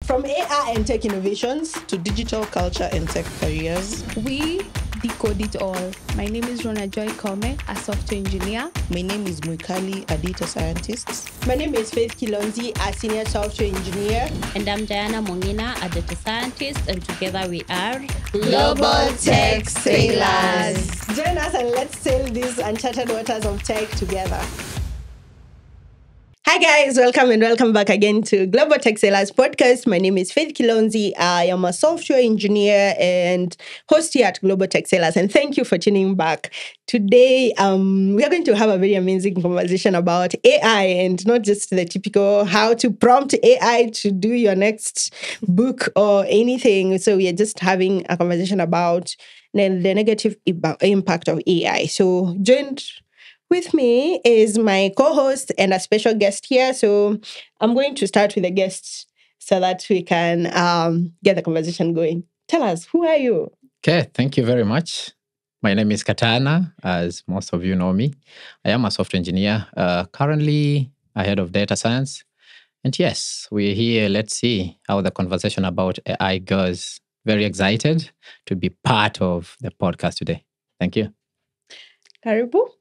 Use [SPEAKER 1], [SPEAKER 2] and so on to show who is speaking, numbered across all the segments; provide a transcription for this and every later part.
[SPEAKER 1] From AI and tech innovations
[SPEAKER 2] to digital culture and tech careers,
[SPEAKER 3] we decode it all. My name is Rhonajoy Koome, a software engineer.
[SPEAKER 2] My name is Mwikali, a data scientist.
[SPEAKER 1] My name is Kilonzi, a senior software engineer.
[SPEAKER 4] And I'm Mongina, a data scientist, and together we are
[SPEAKER 1] Global Tech Sailors. Join us and let's sail these uncharted waters of tech together. Hi guys, welcome back again to Global Tech Sailors podcast. My name is Kilonzi. I am a software engineer and host here at Global Tech Sailors, and thank you for tuning back. Today, we are going to have a very amazing conversation about AI, and not just the typical how to prompt AI to do your next book or anything. So we are just having a conversation about the negative impact of AI. So joined with me is my co-host and a special guest here. So I'm going to start with the guests so that we can get the conversation going. Tell us, who are you?
[SPEAKER 5] Okay, thank you very much. My name is Katana, as most of you know me. I am a software engineer, currently a head of data science. And yes, we're here. Let's see how the conversation about AI goes. Very excited to be part of the podcast today. Thank you.
[SPEAKER 1] Karibu.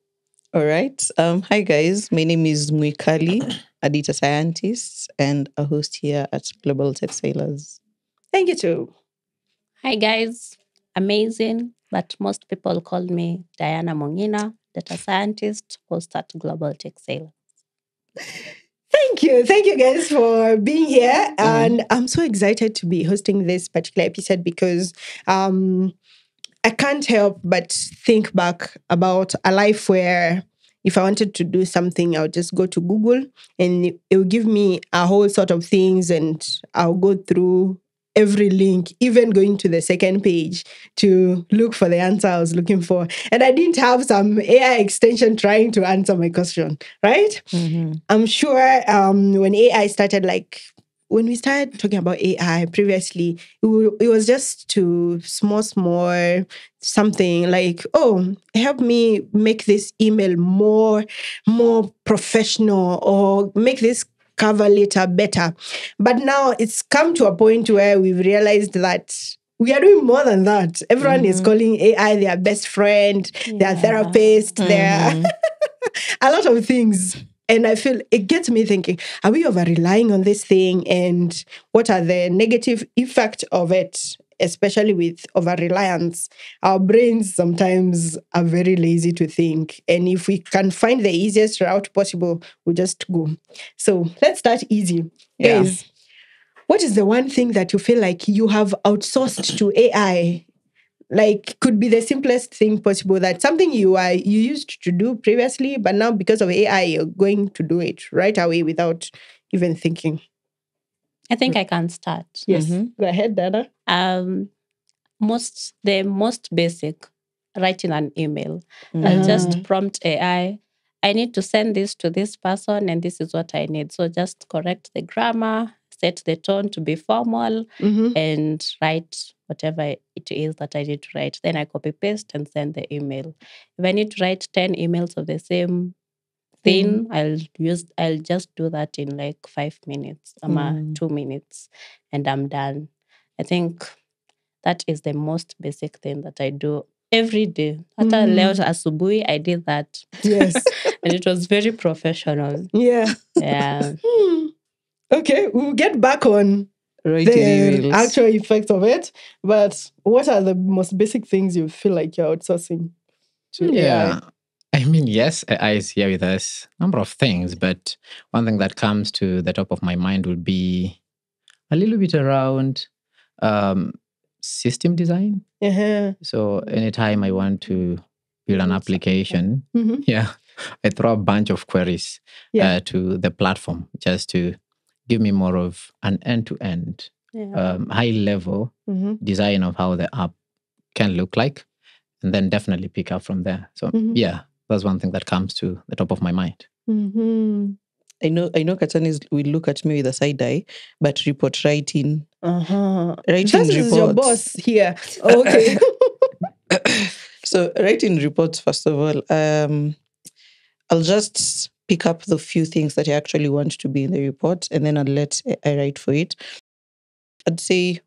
[SPEAKER 2] All right. Hi, guys. My name is Mwikali, a data scientist and a host here at Global Tech Sailors.
[SPEAKER 1] Thank you, too.
[SPEAKER 4] Hi, guys. Amazing, but most people call me Mongina, data scientist, host at Global Tech Sailors.
[SPEAKER 1] Thank you guys for being here. And I'm so excited to be hosting this particular episode because I can't help but think back about a life where if I wanted to do something, I would just go to Google and it would give me a whole sort of things, and I'll go through every link, even going to the second page to look for the answer I was looking for. And I didn't have some AI extension trying to answer my question, right? Mm-hmm. I'm sure when AI started, when we started talking about AI previously, it was just to small something like, oh, help me make this email more professional, or make this cover letter better. But now it's come to a point where we've realized that we are doing more than that. Everyone is calling AI their best friend, their therapist, their a lot of things. And I feel it gets me thinking, are we over-relying on this thing? And what are the negative effects of it, especially with over-reliance? Our brains sometimes are very lazy to think. And if we can find the easiest route possible, we just go. So let's start easy.
[SPEAKER 2] Yeah.
[SPEAKER 1] Guys, what is the one thing that you feel like you have outsourced to AI? Like, could be the simplest thing possible, that something you used to do previously, but now because of AI, you're going to do it right away without even thinking.
[SPEAKER 4] I think I can start.
[SPEAKER 1] Yes. Go ahead, Dana.
[SPEAKER 4] The most basic, writing an email. I'll just prompt AI. I need to send this to this person, and this is what I need. So just correct the grammar, set the tone to be formal, and write whatever it is that I need to write. Then I copy paste and send the email. If I need to write 10 emails of the same thing, I'll just do that in 5 minutes, 2 minutes, and I'm done. I think that is the most basic thing that I do every day. Hata leo asubuhi, I did that.
[SPEAKER 1] Yes.
[SPEAKER 4] And it was very professional.
[SPEAKER 1] Yeah.
[SPEAKER 4] Yeah.
[SPEAKER 1] Okay, we'll get back on
[SPEAKER 2] Writing
[SPEAKER 1] the
[SPEAKER 2] emails.
[SPEAKER 1] actual effects of it. But what are the most basic things you feel like you're outsourcing to AI?
[SPEAKER 5] I mean, yes, AI is here with us. Number of things, but one thing that comes to the top of my mind would be a little bit around system design. So anytime I want to build an application, I throw a bunch of queries to the platform just to give me more of an end-to-end, high-level design of how the app can look like, and then definitely pick up from there. So that's one thing that comes to the top of my mind.
[SPEAKER 2] I know Katana will look at me with a side eye, but report writing. Writing
[SPEAKER 1] this
[SPEAKER 2] reports.
[SPEAKER 1] Is your boss here. Okay.
[SPEAKER 2] So writing reports, first of all, I'll just pick up the few things that I actually want to be in the report, and then I'll let I write for it. I'd say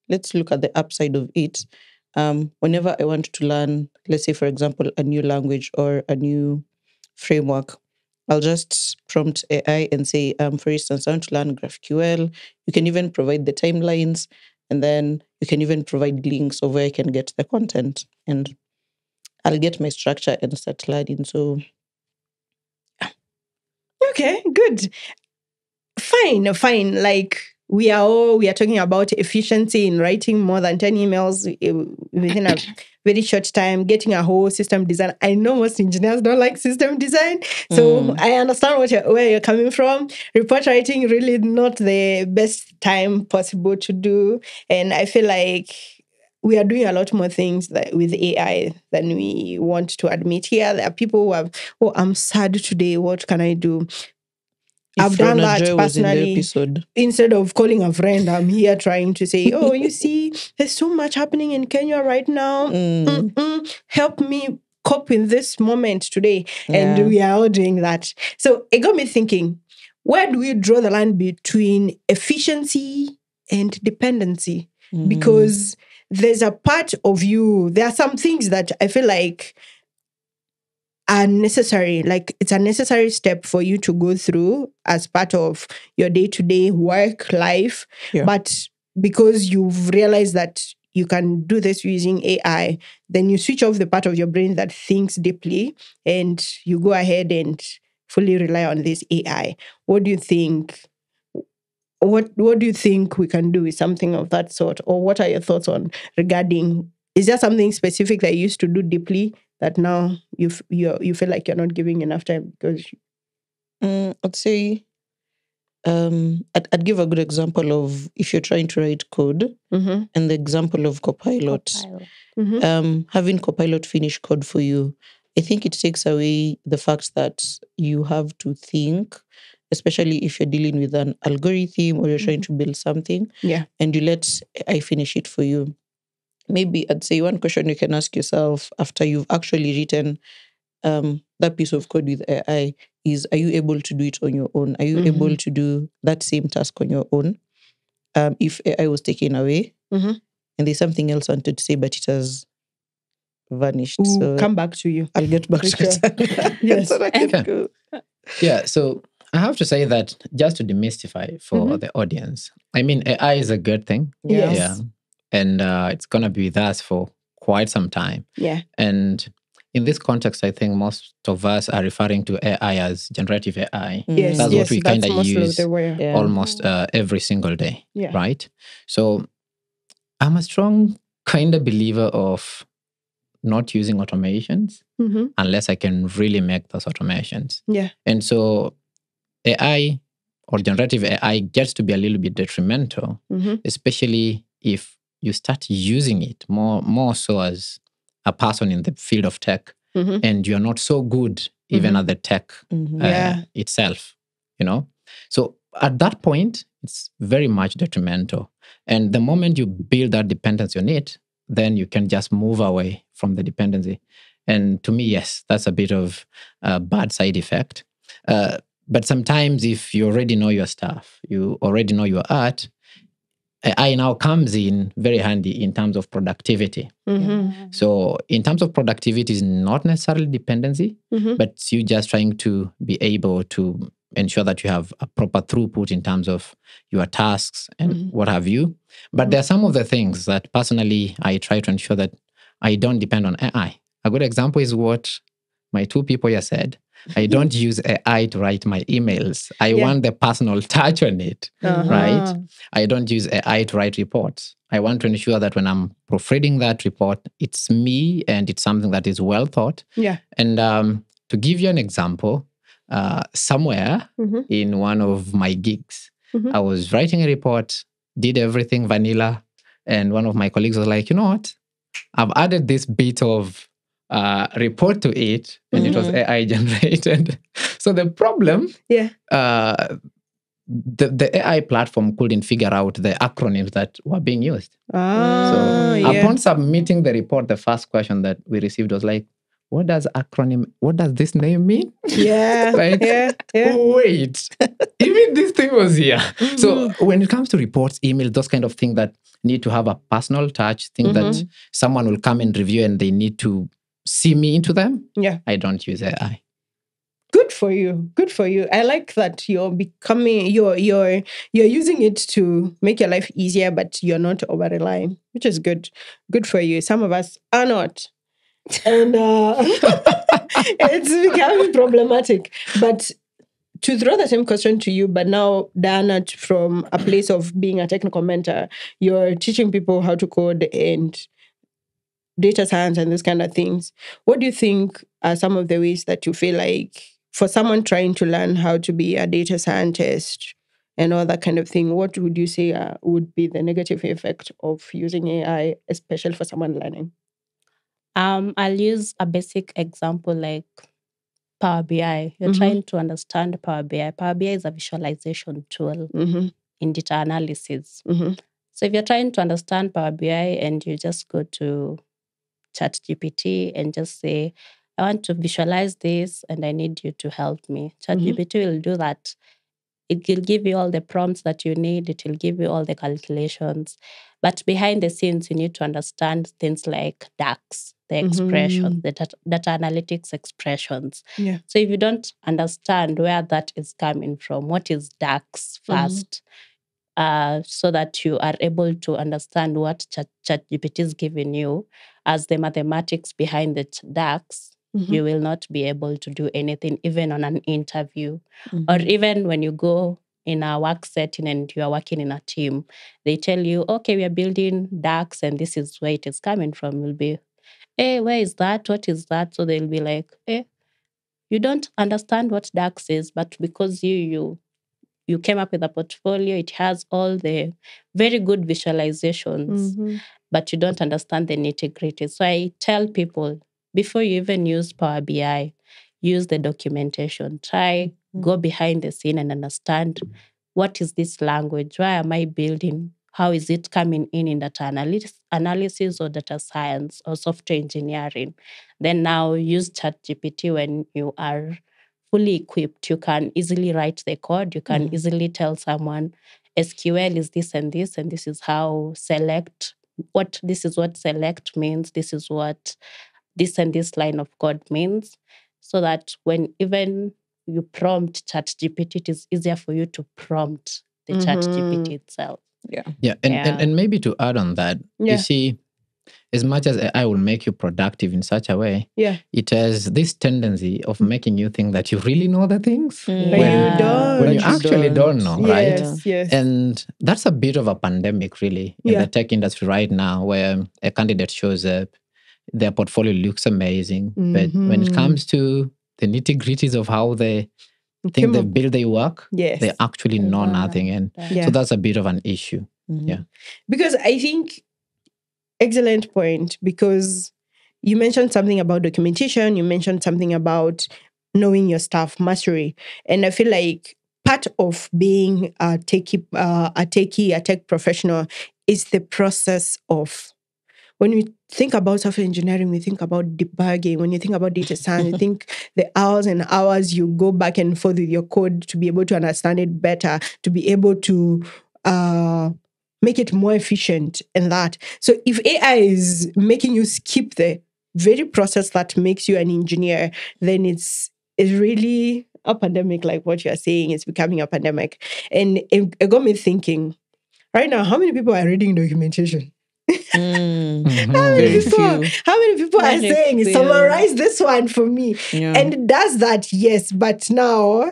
[SPEAKER 2] let's look at the upside of it. Whenever I want to learn, let's say, for example, a new language or a new framework, I'll just prompt AI and say, for instance, I want to learn GraphQL. You can even provide the timelines, and then you can even provide links of where I can get the content, and I'll get my structure and start learning. So,
[SPEAKER 1] Okay, good. Fine. Like we are talking about efficiency in writing more than 10 emails within a very short time, getting a whole system design. I know most engineers don't like system design, so I understand where you're coming from. Report writing really not the best time possible to do, and I feel like we are doing a lot more things with AI than we want to admit here. There are people who I'm sad today. What can I do? I've done that
[SPEAKER 2] Rhonajoy was in the
[SPEAKER 1] personally.
[SPEAKER 2] episode.
[SPEAKER 1] Instead of calling a friend, I'm here trying to say, oh, you see, there's so much happening in Kenya right now. Help me cope with this moment today. And we are all doing that. So it got me thinking, where do we draw the line between efficiency and dependency? Because there's a part of you, there are some things that I feel like are necessary. Like it's a necessary step for you to go through as part of your day-to-day work life.
[SPEAKER 2] Yeah.
[SPEAKER 1] But because you've realized that you can do this using AI, then you switch off the part of your brain that thinks deeply and you go ahead and fully rely on this AI. What do you think? What do you think we can do with something of that sort? Or what are your thoughts on regarding, is there something specific that you used to do deeply that now you feel like you're not giving enough time? Because
[SPEAKER 2] I'd say I'd give a good example of if you're trying to write code and the example of Copilot. Having Copilot finish code for you, I think it takes away the fact that you have to think, especially if you're dealing with an algorithm or you're trying to build something, and you let AI finish it for you. Maybe I'd say one question you can ask yourself after you've actually written that piece of code with AI is, are you able to do it on your own? Are you able to do that same task on your own? If AI was taken away and there's something else I wanted to say, but it has vanished. So
[SPEAKER 1] come back to you.
[SPEAKER 2] I'll get back to it.
[SPEAKER 1] Yes.
[SPEAKER 2] So I can go.
[SPEAKER 5] Yeah, so I have to say that just to demystify for the audience, I mean, AI is a good thing.
[SPEAKER 1] Yes.
[SPEAKER 5] Yeah. And it's going to be with us for quite some time.
[SPEAKER 1] Yeah.
[SPEAKER 5] And in this context, I think most of us are referring to AI as generative AI.
[SPEAKER 1] Yes,
[SPEAKER 5] That's what we kind of use
[SPEAKER 1] Yeah.
[SPEAKER 5] almost every single day,
[SPEAKER 1] Yeah.
[SPEAKER 5] right? So I'm a strong kind of believer of not using automations unless I can really make those automations.
[SPEAKER 1] Yeah.
[SPEAKER 5] And so AI or generative AI gets to be a little bit detrimental, especially if you start using it more so as a person in the field of tech and you're not so good even at the tech itself, you know? So at that point, it's very much detrimental. And the moment you build that dependency on it, then you can just move away from the dependency. And to me, yes, that's a bit of a bad side effect. But sometimes if you already know your stuff, you already know your art, AI now comes in very handy in terms of productivity. So in terms of productivity is not necessarily dependency, but it's you just trying to be able to ensure that you have a proper throughput in terms of your tasks and what have you. But there are some of the things that personally I try to ensure that I don't depend on AI. A good example is what my two people here said. I don't use AI to write my emails. I want the personal touch on it, right? I don't use AI to write reports. I want to ensure that when I'm proofreading that report, it's me and it's something that is well thought.
[SPEAKER 1] Yeah.
[SPEAKER 5] And to give you an example, somewhere in one of my gigs, I was writing a report, did everything vanilla, and one of my colleagues was like, you know what? I've added this bit of report to it, and it was AI generated. So the problem, the AI platform couldn't figure out the acronyms that were being used. Upon submitting the report, the first question that we received was like, what does this name mean?
[SPEAKER 1] Yeah.
[SPEAKER 5] Like, wait, even this thing was here. So when it comes to reports, email, those kind of things that need to have a personal touch, things that someone will come and review and they need to see me into them.
[SPEAKER 1] Yeah.
[SPEAKER 5] I don't use AI.
[SPEAKER 1] Good for you. Good for you. I like that you're using it to make your life easier, but you're not over relying, which is good. Good for you. Some of us are not. And it's becoming problematic. But to throw the same question to you, but now, Diana, from a place of being a technical mentor, you're teaching people how to code and data science and those kind of things. What do you think are some of the ways that you feel like for someone trying to learn how to be a data scientist and all that kind of thing, what would you say would be the negative effect of using AI, especially for someone learning?
[SPEAKER 4] I'll use a basic example like Power BI. You're trying to understand Power BI. Power BI is a visualization tool in data analysis. So if you're trying to understand Power BI and you just go to ChatGPT and just say, I want to visualize this and I need you to help me. ChatGPT will do that. It will give you all the prompts that you need. It will give you all the calculations. But behind the scenes, you need to understand things like DAX, the expressions, the data analytics expressions.
[SPEAKER 1] Yeah.
[SPEAKER 4] So if you don't understand where that is coming from, what is DAX first, so that you are able to understand what ChatGPT is giving you as the mathematics behind the DAX, you will not be able to do anything, even on an interview. Or even when you go in a work setting and you are working in a team, they tell you, okay, we are building DAX and this is where it is coming from. You'll be, hey, where is that? What is that? So they'll be like, hey, you don't understand what DAX is, but because you came up with a portfolio, it has all the very good visualizations, but you don't understand the nitty-gritty. So I tell people, before you even use Power BI, use the documentation. Try, go behind the scene and understand, what is this language? Why am I building? How is it coming in data analysis or data science or software engineering? Then now use ChatGPT when you are fully equipped. You can easily write the code. You can easily tell someone, SQL is this, and this is how this is what select means. This is what this and this line of code means. So that when even you prompt ChatGPT, it is easier for you to prompt the ChatGPT itself.
[SPEAKER 5] And maybe to add on that, you see, as much as AI will make you productive in such a way, it has this tendency of making you think that you really know the things when you actually don't know, right?
[SPEAKER 1] Yes.
[SPEAKER 5] And that's a bit of a pandemic, really, in the tech industry right now, where a candidate shows up, their portfolio looks amazing, but when it comes to the nitty-gritties of how they think they build their work, they actually know nothing. And so that's a bit of an issue.
[SPEAKER 1] Because I think, excellent point, because you mentioned something about documentation, you mentioned something about knowing your stuff, mastery. And I feel like part of being a tech professional is the process of, when we think about software engineering, we think about debugging. When you think about data science, you think the hours and hours you go back and forth with your code to be able to understand it better, to be able to make it more efficient and that. So if AI is making you skip the very process that makes you an engineer, then it's really a pandemic, like what you're saying. It's becoming a pandemic. And it got me thinking, right now, how many people are reading documentation? How many people are saying, summarize this one for me? And it does that, yes, but now,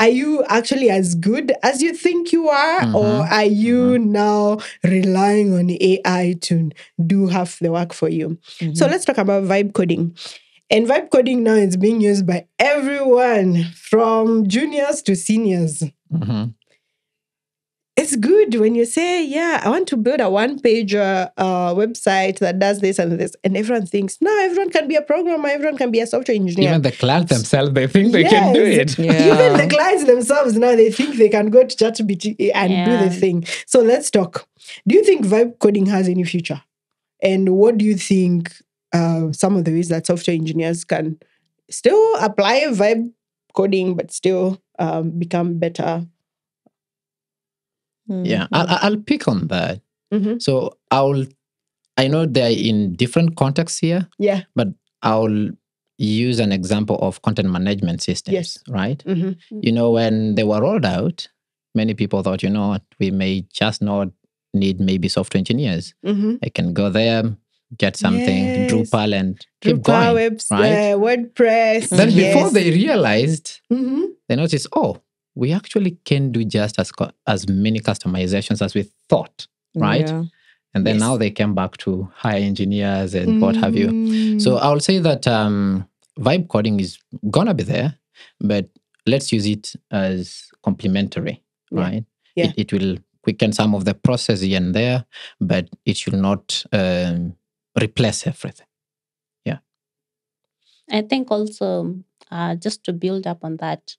[SPEAKER 1] are you actually as good as you think you are? Or are you now relying on AI to do half the work for you? So let's talk about vibe coding. And vibe coding now is being used by everyone, from juniors to seniors. It's good when you say, I want to build a one-page website that does this and this. And everyone thinks, no, everyone can be a programmer, everyone can be a software engineer.
[SPEAKER 5] Even the clients themselves, they think they can do it.
[SPEAKER 1] Even the clients themselves, now they think they can go to ChatGPT and do the thing. So let's talk. Do you think vibe coding has any future? And what do you think some of the ways that software engineers can still apply vibe coding, but still become better.
[SPEAKER 5] Yeah, I'll pick on that.
[SPEAKER 1] Mm-hmm.
[SPEAKER 5] So I know they're in different contexts here.
[SPEAKER 1] Yeah.
[SPEAKER 5] But I'll use an example of content management systems, right?
[SPEAKER 1] Mm-hmm.
[SPEAKER 5] When they were rolled out, many people thought, we may just not need maybe software engineers.
[SPEAKER 1] Mm-hmm.
[SPEAKER 5] I can go there, get something, Drupal, and keep
[SPEAKER 1] Drupal,
[SPEAKER 5] going, right?
[SPEAKER 1] WordPress.
[SPEAKER 5] Then before they realized,
[SPEAKER 1] mm-hmm.
[SPEAKER 5] they noticed, we actually can do just as many customizations as we thought, right?
[SPEAKER 2] Yeah.
[SPEAKER 5] And then now they came back to hire engineers and what have you. So I will say that vibe coding is going to be there, but let's use it as complementary, right?
[SPEAKER 1] Yeah.
[SPEAKER 5] It will quicken some of the process here and there, but it should not replace everything. Yeah.
[SPEAKER 4] I think also, just to build up on that,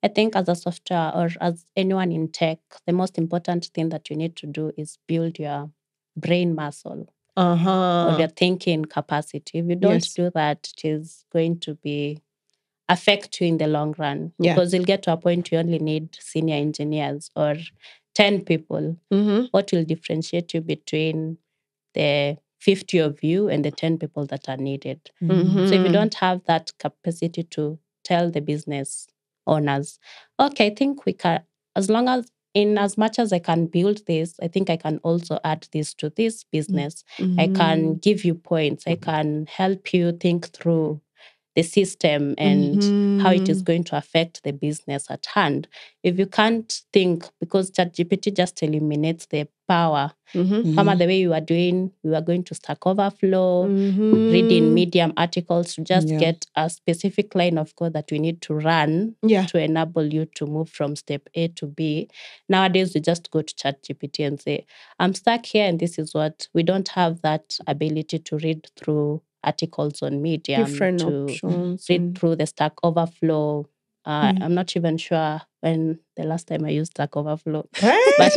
[SPEAKER 4] I think as a software or as anyone in tech, the most important thing that you need to do is build your brain muscle or your thinking capacity. If you don't do that, it is going to affect you in the long run, because you'll get to a point you only need senior engineers or 10 people.
[SPEAKER 1] Mm-hmm.
[SPEAKER 4] What will differentiate you between the 50 of you and the 10 people that are needed?
[SPEAKER 1] Mm-hmm.
[SPEAKER 4] So if you don't have that capacity to tell the business owners, okay, I think we can, as much as I can build this, I think I can also add this to this business.
[SPEAKER 1] Mm-hmm.
[SPEAKER 4] I can give you points. I can help you think through the system and how it is going to affect the business at hand. If you can't think, because ChatGPT just eliminates the power. Kama the way you are doing, we are going to Stack Overflow, reading Medium articles to just get a specific line of code that we need to run to enable you to move from step A to B. Nowadays, we just go to ChatGPT and say, I'm stuck here and this is what. We don't have that ability to read through articles on Medium,
[SPEAKER 1] different
[SPEAKER 4] to
[SPEAKER 1] options,
[SPEAKER 4] read through the Stack Overflow. I'm not even sure when the last time I used Stack Overflow. But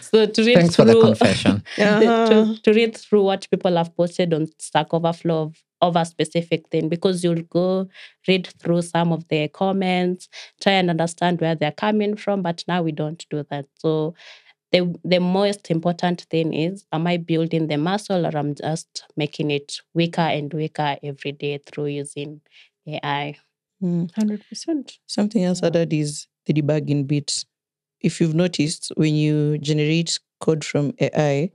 [SPEAKER 4] so to read
[SPEAKER 5] Thanks
[SPEAKER 4] through,
[SPEAKER 5] for the confession.
[SPEAKER 4] to read through what people have posted on Stack Overflow of a specific thing, because you'll go read through some of their comments, try and understand where they're coming from. But now we don't do that. So the most important thing is, am I building the muscle, or I'm just making it weaker and weaker every day through using AI?
[SPEAKER 1] 100%.
[SPEAKER 2] Something else added is the debugging bit. If you've noticed, when you generate code from AI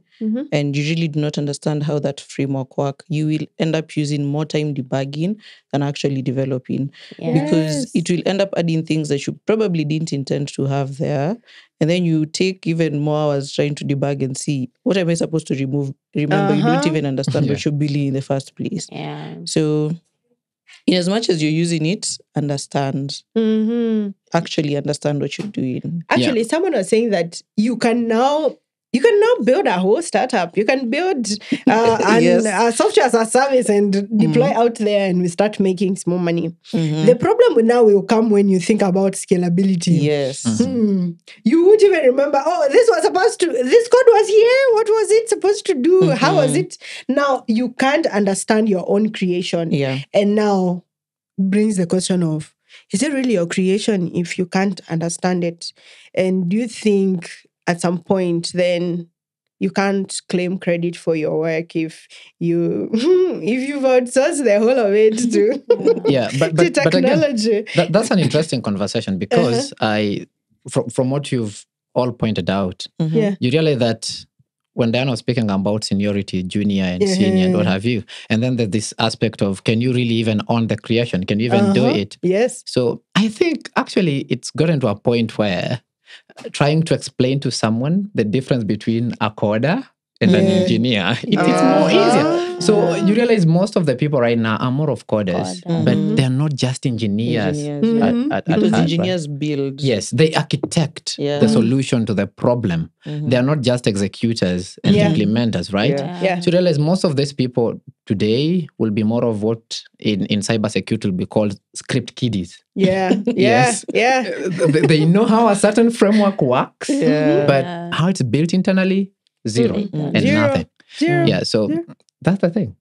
[SPEAKER 2] and you really do not understand how that framework works, you will end up using more time debugging than actually developing. Because it will end up adding things that you probably didn't intend to have there. And then you take even more hours trying to debug and see, what am I supposed to remove? Remember, you don't even understand what you're building in the first place. So in as much as you're using it, understand. Actually understand what you're doing.
[SPEAKER 1] Actually, someone was saying that you can now build a whole startup. You can build a software as a service and deploy out there, and we start making small money. The problem now will come when you think about scalability. You won't even remember, this code was here. What was it supposed to do? How was it? Now, you can't understand your own creation. And now brings the question of, is it really your creation if you can't understand it? And do you think at some point then you can't claim credit for your work if you've outsourced the whole of it to technology?
[SPEAKER 5] Again, that's an interesting conversation, because from what you've all pointed out, you realize that when Diana was speaking about seniority, junior and senior and what have you, and then there's this aspect of, can you really even own the creation? Can you even do it?
[SPEAKER 1] Yes.
[SPEAKER 5] So I think actually it's gotten to a point where trying to explain to someone the difference between a coder and an engineer, it's more easier. So you realize most of the people right now are more of coders, but they're not just engineers.
[SPEAKER 2] Because engineers build.
[SPEAKER 5] Yes, they architect the solution to the problem. They're not just executors and implementers, right? So you realize most of these people today will be more of what in cybersecurity will be called script kiddies. Yes. They know how a certain framework works, but how it's built internally, zero and nothing.
[SPEAKER 1] Zero.
[SPEAKER 5] Yeah, so that's the thing.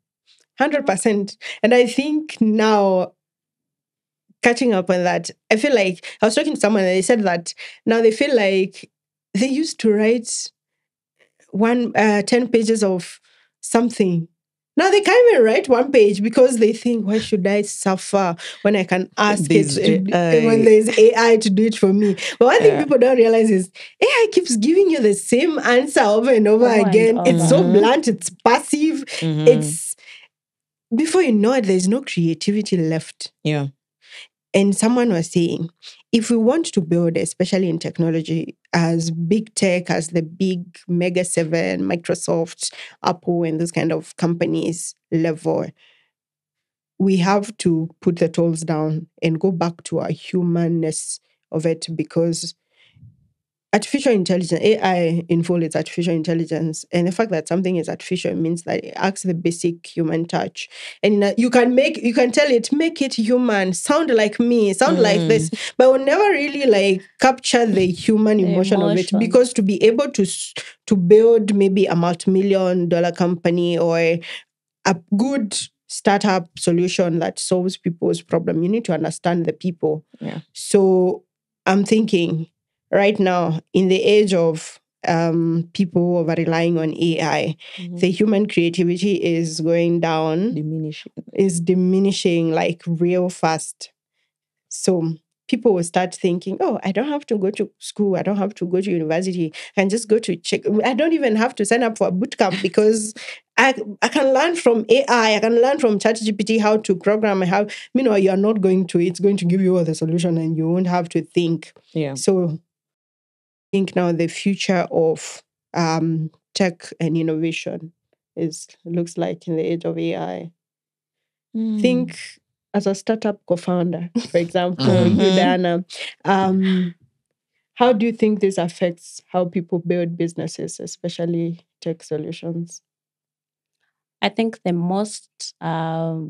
[SPEAKER 1] 100%. And I think now, catching up on that, I feel like I was talking to someone and they said that now they feel like they used to write 10 pages of something. Now they can't even write one page because they think, why should I suffer when I can ask when there's AI to do it for me? But one thing people don't realize is AI keeps giving you the same answer over and over again. And over. It's so blunt, it's passive. It's before you know it, there's no creativity left.
[SPEAKER 2] Yeah.
[SPEAKER 1] And someone was saying, if we want to build, especially in technology, as big tech, as the big Mega 7, Microsoft, Apple, and those kind of companies level, we have to put the tools down and go back to our humanness of it, because artificial intelligence, AI in full, it's artificial intelligence. And the fact that something is artificial means that it acts the basic human touch. And you can tell it, make it human, sound like me, sound like this, but will never really capture the human emotion of it. Because to be able to build maybe a multi-million-dollar company or a good startup solution that solves people's problem, you need to understand the people.
[SPEAKER 2] Yeah.
[SPEAKER 1] So I'm thinking, right now, in the age of people over relying on AI, the human creativity is going down. Is diminishing real fast. So people will start thinking, oh, I don't have to go to school. I don't have to go to university. I can just go to check. I don't even have to sign up for a bootcamp because I can learn from AI. I can learn from ChatGPT how to program. You're not going to, it's going to give you all the solution and you won't have to think.
[SPEAKER 2] Yeah.
[SPEAKER 1] So I think now the future of tech and innovation looks like in the age of AI. Think as a startup co-founder, for example, you, Diana, how do you think this affects how people build businesses, especially tech solutions?
[SPEAKER 4] I think the most what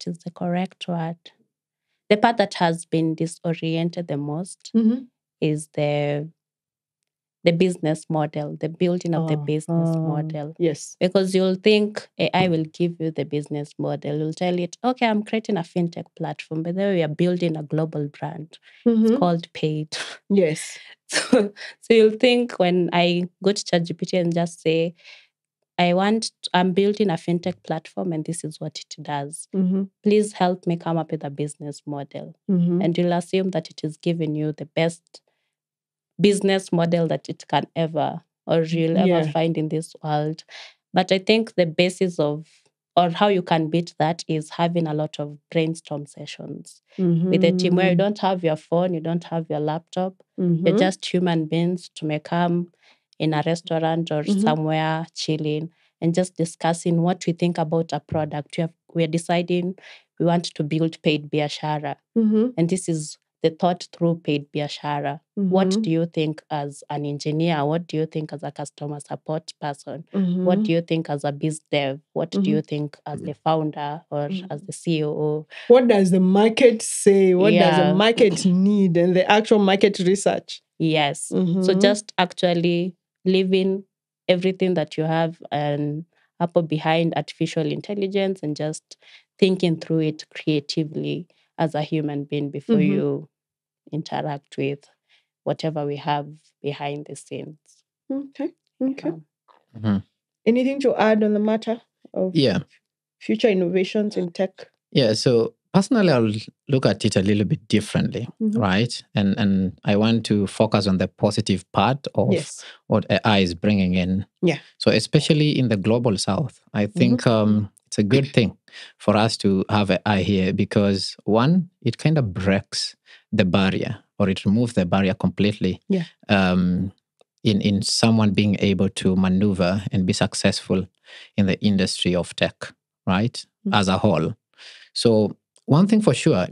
[SPEAKER 4] is the correct word? The part that has been disoriented the most is the business model, the building of the business model.
[SPEAKER 1] Yes.
[SPEAKER 4] Because you'll think AI will give you the business model. You'll tell it, okay, I'm creating a fintech platform, but then we are building a global brand. It's called Paid.
[SPEAKER 1] Yes.
[SPEAKER 4] So you'll think when I go to ChatGPT and just say, I'm building a fintech platform and this is what it does. Please help me come up with a business model. And you'll assume that it is giving you the best business model that it can ever or you'll ever find in this world. But I think the basis of or how you can beat that is having a lot of brainstorm sessions with the team where you don't have your phone, you don't have your laptop, you're just human beings to may come in a restaurant or somewhere chilling and just discussing what we think about a product. We're deciding we want to build paid biashara. And this is the thought through paid biashara. What do you think as an engineer? What do you think as a customer support person? What do you think as a biz dev? What do you think as the founder or as the COO?
[SPEAKER 1] What does the market say? What does the market need? And the actual market research.
[SPEAKER 4] Yes. So just actually leaving everything that you have and up behind artificial intelligence and just thinking through it creatively as a human being before you interact with whatever we have behind the scenes.
[SPEAKER 1] Okay. Anything to add on the matter of future innovations in tech?
[SPEAKER 5] Yeah, so personally, I'll look at it a little bit differently, right? And I want to focus on the positive part of what AI is bringing in.
[SPEAKER 1] Yeah.
[SPEAKER 5] So especially in the global south, I think it's a good thing for us to have AI here because one, it kind of breaks the barrier or it removes the barrier completely.
[SPEAKER 1] Yeah.
[SPEAKER 5] In someone being able to maneuver and be successful in the industry of tech, right? As a whole. So one thing for sure,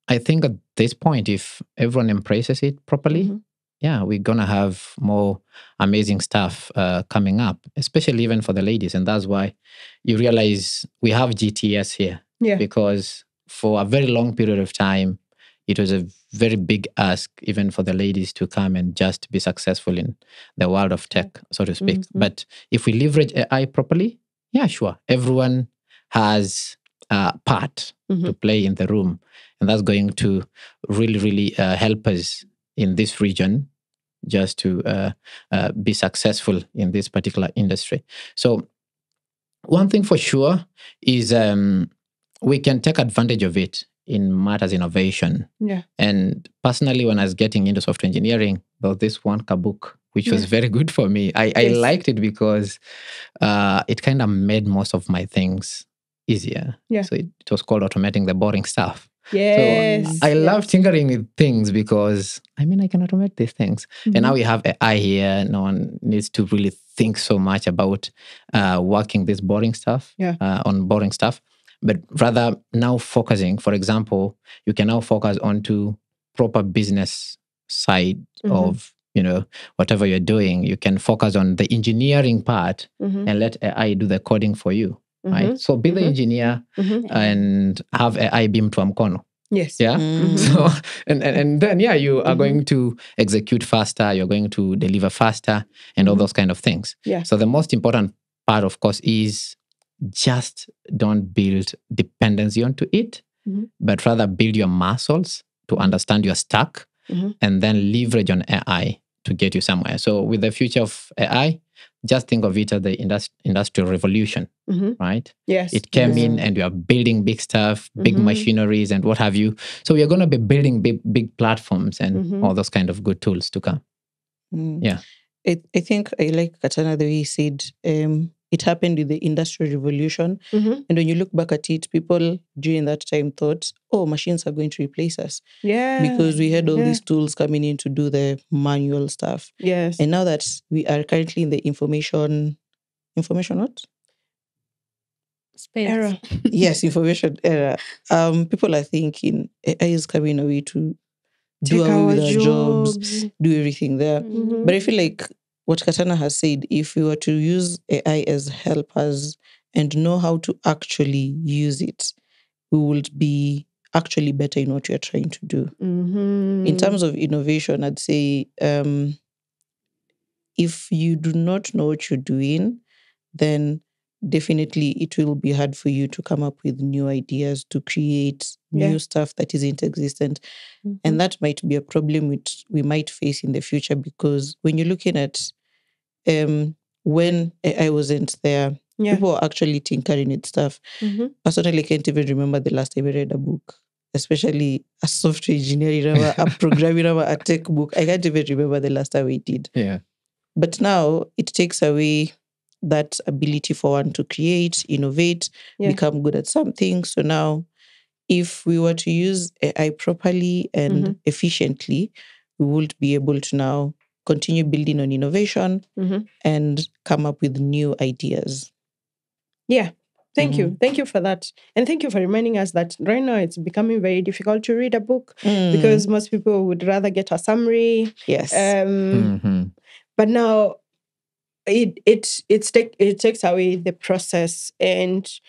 [SPEAKER 5] I think at this point, if everyone embraces it properly, we're going to have more amazing stuff coming up, especially even for the ladies. And that's why you realize we have GTS here.
[SPEAKER 1] Yeah.
[SPEAKER 5] Because for a very long period of time, it was a very big ask, even for the ladies to come and just be successful in the world of tech, so to speak. But if we leverage AI properly, yeah, sure. Everyone has a part to play in the room. And that's going to really, really help us in this region just to be successful in this particular industry. So one thing for sure is we can take advantage of it in matters innovation.
[SPEAKER 1] Yeah.
[SPEAKER 5] And personally, when I was getting into software engineering, there was this one book which was very good for me. I liked it because it kind of made most of my things easier.
[SPEAKER 1] Yeah.
[SPEAKER 5] So it was called Automating the Boring Stuff.
[SPEAKER 1] Yes.
[SPEAKER 5] So I love tinkering with things because, I can automate these things. And now we have AI here. No one needs to really think so much about working this boring stuff, on boring stuff. But rather now focusing, for example, you can now focus onto proper business side of, whatever you're doing. You can focus on the engineering part and let AI do the coding for you. Right? So be the engineer and have AI beam to mkono.
[SPEAKER 1] Yes.
[SPEAKER 5] Yeah. So and then you are going to execute faster, you're going to deliver faster and all those kind of things.
[SPEAKER 1] Yeah.
[SPEAKER 5] So the most important part, of course, is just don't build dependency onto it, but rather build your muscles to understand your stack and then leverage on AI to get you somewhere. So with the future of AI, just think of it as the industrial revolution, right?
[SPEAKER 1] Yes.
[SPEAKER 5] It came in and we are building big stuff, big machineries and what have you. So we are going to be building big platforms and all those kind of good tools to come. Yeah.
[SPEAKER 2] I think I like Katana the way he said it happened with the Industrial Revolution. And when you look back at it, people during that time thought, machines are going to replace us.
[SPEAKER 1] Yeah.
[SPEAKER 2] Because we had all these tools coming in to do the manual stuff.
[SPEAKER 1] Yes.
[SPEAKER 2] And now that we are currently in the information what?
[SPEAKER 4] Space.
[SPEAKER 1] Era.
[SPEAKER 2] Yes, information era. People are thinking AI is coming away to do
[SPEAKER 1] Take
[SPEAKER 2] away
[SPEAKER 1] our
[SPEAKER 2] with our jobs, do everything there. But I feel like what Katana has said, if we were to use AI as helpers and know how to actually use it, we would be actually better in what we are trying to do. In terms of innovation, I'd say if you do not know what you're doing, then definitely it will be hard for you to come up with new ideas, to create new stuff that isn't existent. And that might be a problem which we might face in the future, because when you're looking at when AI wasn't there, people were actually tinkering with stuff. Personally, I can't even remember the last time I read a book, especially a software engineering, a programming, a tech book. I can't even remember the last time I did.
[SPEAKER 5] Yeah.
[SPEAKER 2] But now it takes away that ability for one to create, innovate, become good at something. So now, if we were to use AI properly and efficiently, we would be able to now continue building on innovation and come up with new ideas.
[SPEAKER 1] Yeah. Thank you. Thank you for that. And thank you for reminding us that right now it's becoming very difficult to read a book because most people would rather get a summary.
[SPEAKER 2] Yes.
[SPEAKER 1] But now it takes away the process, and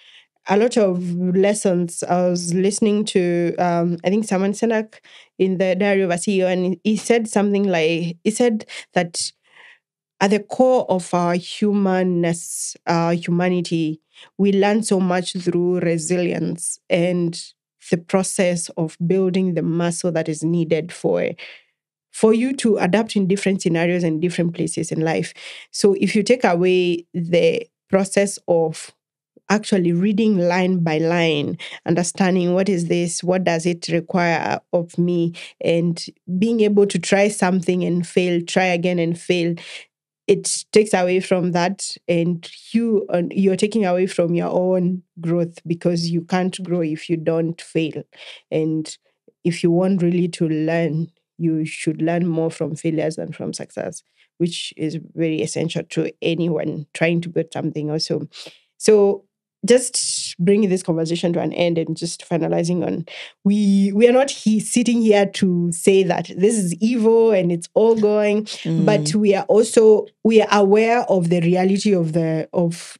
[SPEAKER 1] a lot of lessons. I was listening to I think Simon Sinek in the Diary of a CEO, and he said something like, he said that at the core of our humanness, our humanity, we learn so much through resilience and the process of building the muscle that is needed for you to adapt in different scenarios and different places in life. So if you take away the process of actually reading line by line, understanding what is this, what does it require of me, and being able to try something and fail, try again and fail, it takes away from that, and you're taking away from your own growth, because you can't grow if you don't fail. And if you want really to learn, you should learn more from failures than from success, which is very essential to anyone trying to build something also. So just bringing this conversation to an end and just finalizing on, we are not sitting here to say that this is evil and it's all going, but we are aware of the reality of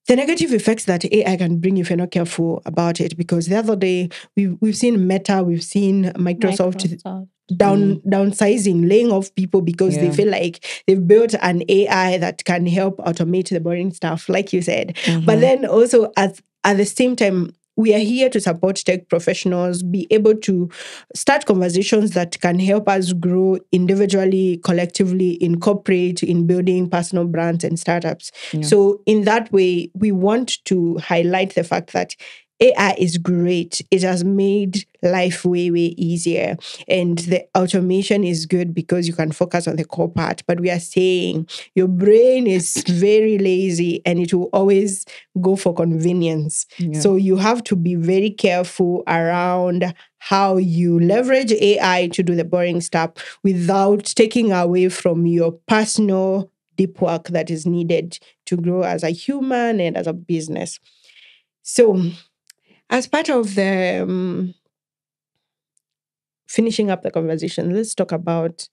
[SPEAKER 1] the negative effects that AI can bring if you're not careful about it. Because the other day, we've seen Meta, we've seen Microsoft. Downsizing, laying off people because they feel like they've built an AI that can help automate the boring stuff, like you said. But then also at the same time, we are here to support tech professionals, be able to start conversations that can help us grow individually, collectively, in corporate, in building personal brands and startups. So in that way, we want to highlight the fact that AI is great. It has made life way, way easier. And the automation is good because you can focus on the core part. But we are saying your brain is very lazy and it will always go for convenience. So you have to be very careful around how you leverage AI to do the boring stuff without taking away from your personal deep work that is needed to grow as a human and as a business. So, as part of the finishing up the conversation, let's talk about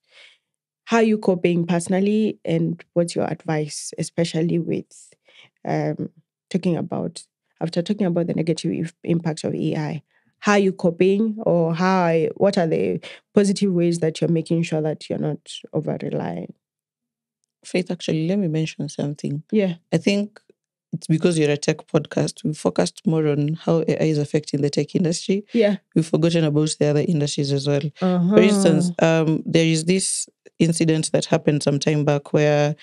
[SPEAKER 1] how you're coping personally and what's your advice, especially with talking about the negative impacts of AI. How are you coping, or what are the positive ways that you're making sure that you're not over-relying?
[SPEAKER 2] Faith, actually, let me mention something.
[SPEAKER 1] Yeah.
[SPEAKER 2] I think it's because you're a tech podcast, we focused more on how AI is affecting the tech industry.
[SPEAKER 1] Yeah.
[SPEAKER 2] We've forgotten about the other industries as well. For instance, there is this incident that happened some time back where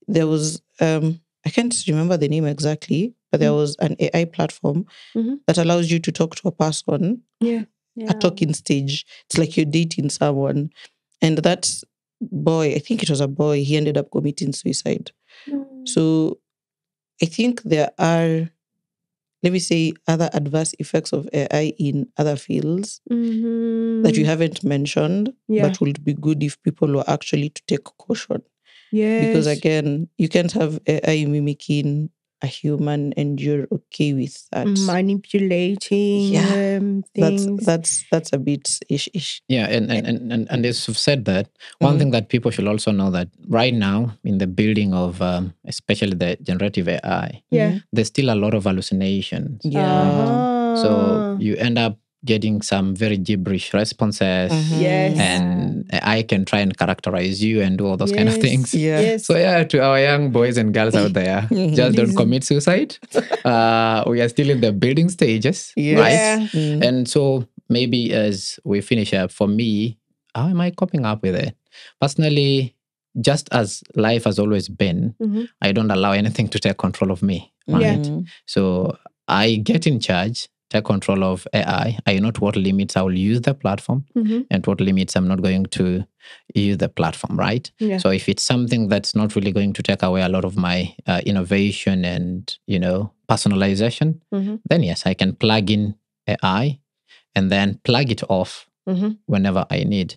[SPEAKER 2] there was, I can't remember the name exactly, but there was an AI platform that allows you to talk to a person at talking stage. It's like you're dating someone. And that boy, I think it was a boy, he ended up committing suicide. So I think there are, let me say, other adverse effects of AI in other fields that you haven't mentioned, but would be good if people were actually to take caution.
[SPEAKER 1] Yes.
[SPEAKER 2] Because again, you can't have AI mimicking a human and you're okay with that.
[SPEAKER 1] Manipulating things.
[SPEAKER 2] That's a bit ish.
[SPEAKER 5] Yeah, and as you've said that, one thing that people should also know that right now in the building of especially the generative AI, there's still a lot of hallucinations.
[SPEAKER 2] Yeah.
[SPEAKER 5] So you end up getting some very gibberish responses, and I can try and characterize you and do all those kind of things. So to our young boys and girls out there, just don't commit suicide. We are still in the building stages, right? And so maybe as we finish up, for me, how am I coping up with it? Personally, just as life has always been, I don't allow anything to take control of me, right? So I get in charge, take control of AI. I know to what limits I will use the platform and what limits I'm not going to use the platform, right? So if it's something that's not really going to take away a lot of my innovation and, personalization, then yes, I can plug in AI and then plug it off whenever I need.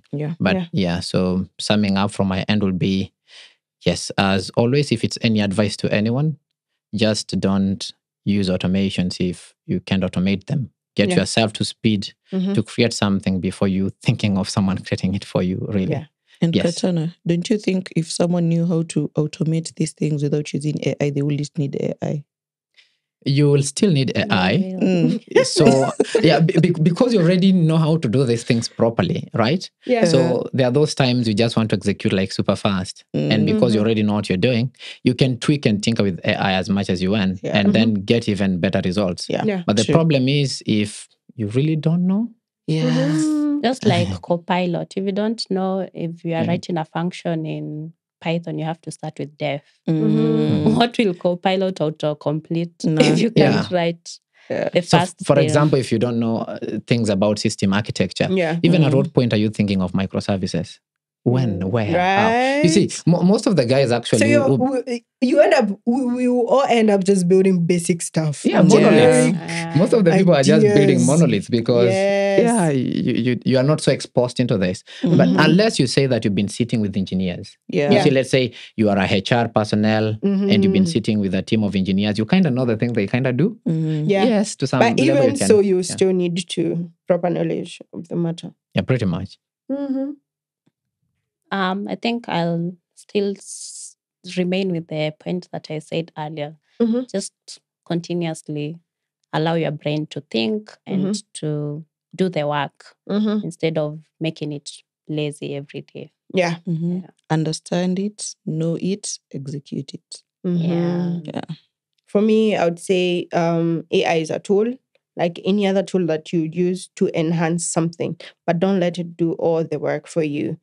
[SPEAKER 5] So summing up from my end will be, yes, as always, if it's any advice to anyone, just don't use automations if you can't automate them. Get yourself to speed to create something before you thinking of someone creating it for you, really.
[SPEAKER 2] And Katana, don't you think if someone knew how to automate these things without using AI, they will just need AI?
[SPEAKER 5] You will still need AI. So, because you already know how to do these things properly, right? So there are those times you just want to execute like super fast. And because you already know what you're doing, you can tweak and tinker with AI as much as you want and then get even better results. But the problem is if you really don't know.
[SPEAKER 4] Just like Copilot. If you don't know if you are writing a function in Python, you have to start with def. What will Copilot autocomplete if you can't write the first
[SPEAKER 5] for example, if you don't know things about system architecture, even at what point are you thinking of microservices? When, where, how? You see, most of the guys actually...
[SPEAKER 1] So we will all end up just building basic stuff.
[SPEAKER 5] Monoliths. Most of the people are just building monoliths because you are not so exposed into this. But unless you say that you've been sitting with engineers. You see, let's say you are a HR personnel and you've been sitting with a team of engineers, you kind of know the things they kind of do. Yes, to some level.
[SPEAKER 1] But even so, you still need to proper knowledge of the matter.
[SPEAKER 5] Yeah, pretty much.
[SPEAKER 4] I think I'll still remain with the point that I said earlier. Just continuously allow your brain to think and to do the work instead of making it lazy every day.
[SPEAKER 1] Yeah.
[SPEAKER 2] Understand it, know it, execute it.
[SPEAKER 4] Yeah.
[SPEAKER 1] For me, I would say AI is a tool, like any other tool that you use to enhance something, but don't let it do all the work for you.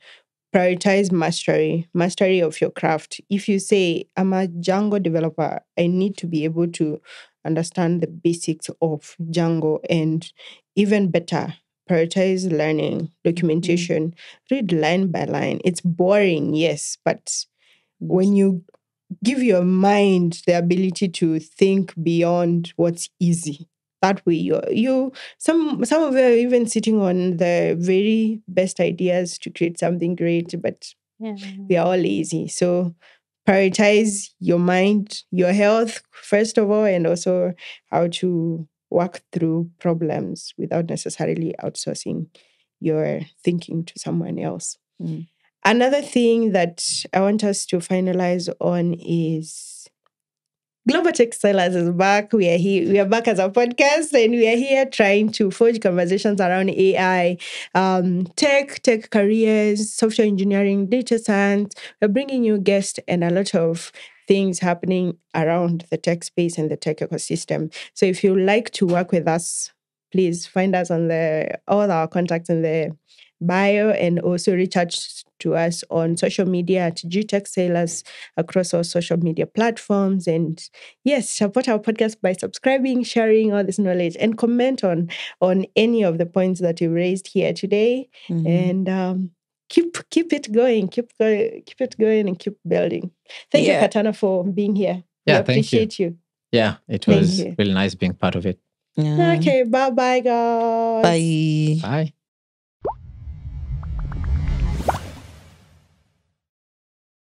[SPEAKER 1] Prioritize mastery of your craft. If you say, I'm a Django developer, I need to be able to understand the basics of Django, and even better, prioritize learning, documentation, read line by line. It's boring, yes, but when you give your mind the ability to think beyond what's easy, that way some of you are even sitting on the very best ideas to create something great, but we are all lazy. So prioritize your mind, your health first of all, and also how to work through problems without necessarily outsourcing your thinking to someone else. Another thing that I want us to finalize on is Global Tech Sellers is back. We are here. We are back as a podcast, and we are here trying to forge conversations around AI, tech careers, software engineering, data science. We're bringing you guests and a lot of things happening around the tech space and the tech ecosystem. So if you like to work with us, please find us on all our contacts in the bio, and also reach out to us on social media at GTech Sailors across all social media platforms. And yes, support our podcast by subscribing, sharing all this knowledge, and comment on any of the points that we raised here today. And keep it going, keep it going, and keep building. Thank you, Katana, for being here.
[SPEAKER 5] Yeah,
[SPEAKER 1] we appreciate you.
[SPEAKER 5] Yeah, it was really nice being part of it.
[SPEAKER 1] Okay, bye-bye, guys.
[SPEAKER 2] Bye.
[SPEAKER 5] Bye.